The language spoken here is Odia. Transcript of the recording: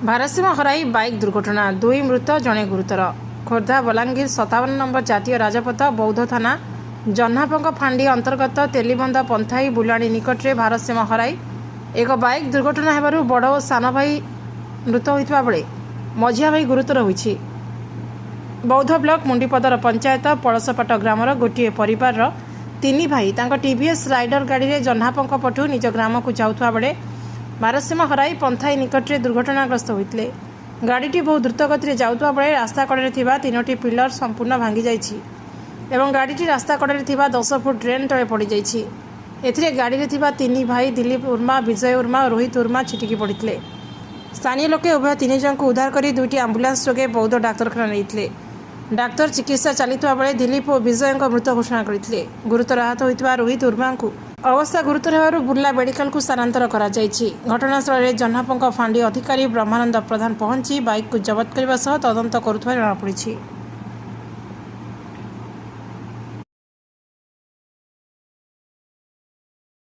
ଭାରସାମ୍ୟ ହରାଇ ବାଇକ୍ ଦୁର୍ଘଟଣା, 2 ମୃତ ଜଣେ ଗୁରୁତର। ଖୋର୍ଦ୍ଧା ବଲାଙ୍ଗୀର 57 ନମ୍ବର ଜାତୀୟ ରାଜପଥ ବୌଦ୍ଧ ଥାନା ଜହ୍ନାପଙ୍କ ଫାଣ୍ଡି ଅନ୍ତର୍ଗତ ତେଲିବନ୍ଧ ପନ୍ଥାଇ ବୁଲାଣି ନିକଟରେ ଭାରସାମ୍ୟ ହରାଇ ଏକ ବାଇକ୍ ଦୁର୍ଘଟଣା ହେବାରୁ ବଡ଼ ଓ ସାନ ଭାଇ ମୃତ ହୋଇଥିବା ବେଳେ ମଝିଆ ଭାଇ ଗୁରୁତର ହୋଇଛି। ବୌଦ୍ଧ ବ୍ଲକ ମୁଣ୍ଡିପଦର ପଞ୍ଚାୟତ ପଳସପାଟ ଗ୍ରାମର ଗୋଟିଏ ପରିବାରର 3 ଭାଇ ତାଙ୍କ ଟିଭିଏସ୍ ରାଇଡର ଗାଡ଼ିରେ ଜହ୍ନାପଙ୍କ ପଟୁ ନିଜ ଗ୍ରାମକୁ ଯାଉଥିବା ବେଳେ ଭାରସାମ୍ୟ ହରାଇ ପନ୍ଥାଇ ନିକଟରେ ଦୁର୍ଘଟଣାଗ୍ରସ୍ତ ହୋଇଥିଲେ। ଗାଡ଼ିଟି ବହୁ ଦ୍ରୁତ ଗତିରେ ଯାଉଥିବା ବେଳେ ରାସ୍ତା କଡ଼ରେ ଥିବା 3ଟି ପିଲର ସମ୍ପୂର୍ଣ୍ଣ ଭାଙ୍ଗି ଯାଇଛି ଏବଂ ଗାଡ଼ିଟି ରାସ୍ତା କଡ଼ରେ ଥିବା 10 ଫୁଟ ଡ୍ରେନ୍ ତଳେ ପଡ଼ିଯାଇଛି। ଏଥିରେ ଗାଡ଼ିରେ ଥିବା 3 ଭାଇ ଦିଲ୍ଲୀପ ଉର୍ମା, ବିଜୟ ଉର୍ମା ଓ ରୋହିତ ଉର୍ମା ଛିଟିକି ପଡ଼ିଥିଲେ। ସ୍ଥାନୀୟ ଲୋକେ ଉଭୟ 3 ଜଣଙ୍କୁ ଉଦ୍ଧାର କରି 2ଟି ଆମ୍ବୁଲାନ୍ସ ଯୋଗେ ବୌଦ୍ଧ ଡାକ୍ତରଖାନା ନେଇଥିଲେ। ଡାକ୍ତର ଚିକିତ୍ସା ଚାଲିଥିବା ବେଳେ ଦିଲ୍ଲୀପ ଓ ବିଜୟଙ୍କ ମୃତ ଘୋଷଣା କରିଥିଲେ। ଗୁରୁତର ଆହତ ହୋଇଥିବା ରୋହିତ ଉର୍ମାଙ୍କୁ ଅବସ୍ଥା ଗୁରୁତର ହେବାରୁ ବୁର୍ଲା ମେଡିକାଲକୁ ସ୍ଥାନାନ୍ତର କରାଯାଇଛି। ଘଟଣାସ୍ଥଳରେ ଜହ୍ନାପଙ୍କ ଫାଣ୍ଡି ଅଧିକାରୀ ବ୍ରହ୍ମାନନ୍ଦ ପ୍ରଧାନ ପହଞ୍ଚି ବାଇକ୍କୁ ଜବତ କରିବା ସହ ତଦନ୍ତ କରୁଥିବା ଜଣାପଡ଼ିଛି।